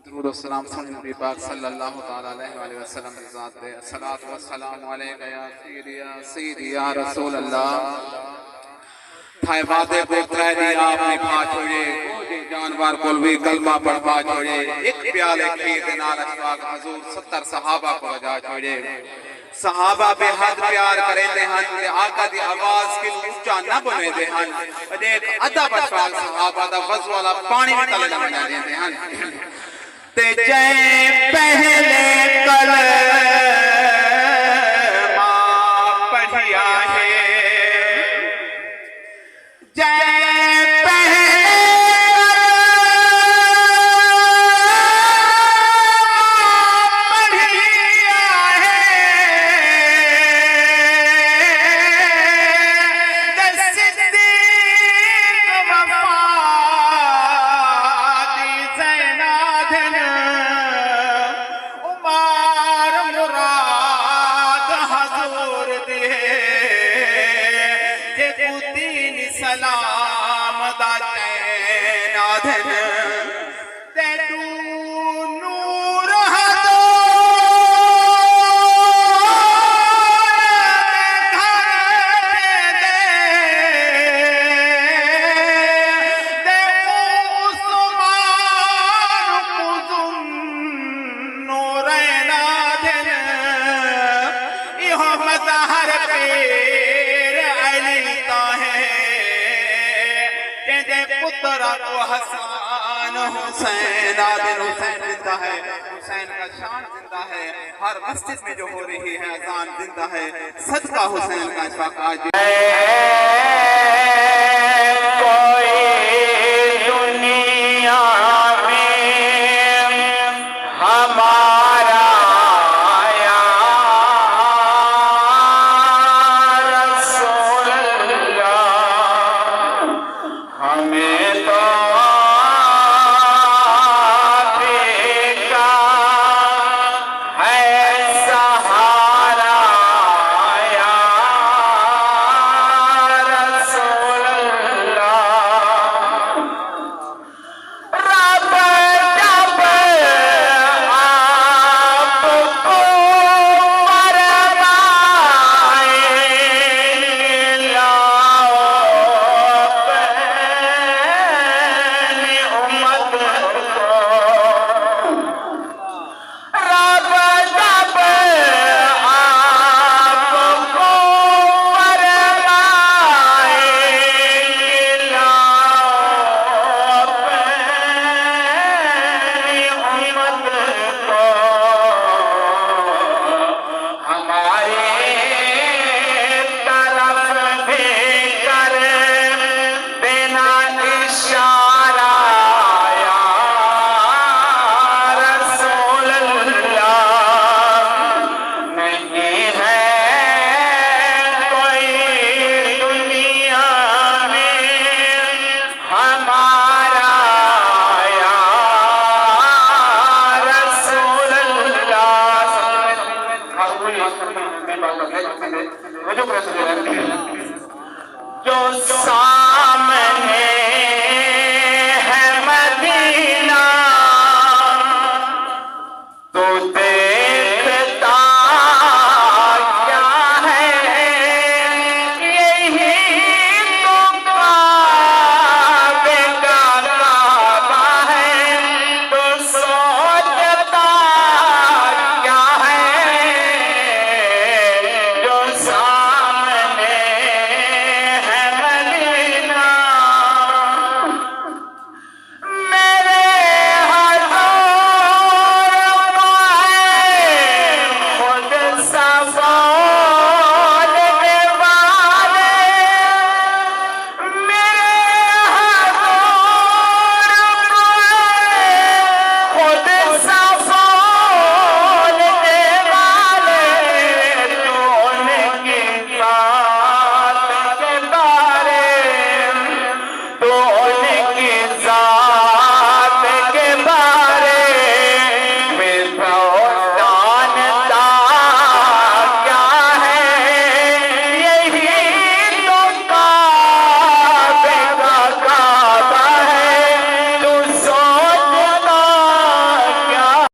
दुरूद व सलाम नबी पाक सल्लल्लाहु तआला अलैहि वसल्लम की ज़ात पे अस्सलातु वस्सलामु अलैका या सय्यदी या रसूल अल्लाह। थाए वादे को त्रैदी आपने पा छोड़े जानवर को भी कलमा पढ़वा छोड़े एक प्याले खीर दे नाल अशफाक हुजूर 70 सहाबा को वजा छोड़े। सहाबा बेहद प्यार करेंदे हन ते आका दी आवाज के ऊंचा न बुलेंदे हन। देख अदब अशफाक सहाबा दा वज़ वाला पानी भी तले न बना देंदे हन। ते जय पहले कलमा पढ़िया है जय सलाम दाधन तेरू नूर हदो दे उस्मान कुजुन नूर नाधन इहो मज़हर पेर अली ताहे पुत्र को हसन हुसैन आदिल हुसैन जिंदा है। हुसैन का शान जिंदा है। हर मस्जिद में जो हो रही है अजान जिंदा है। सदका हुसैन का आज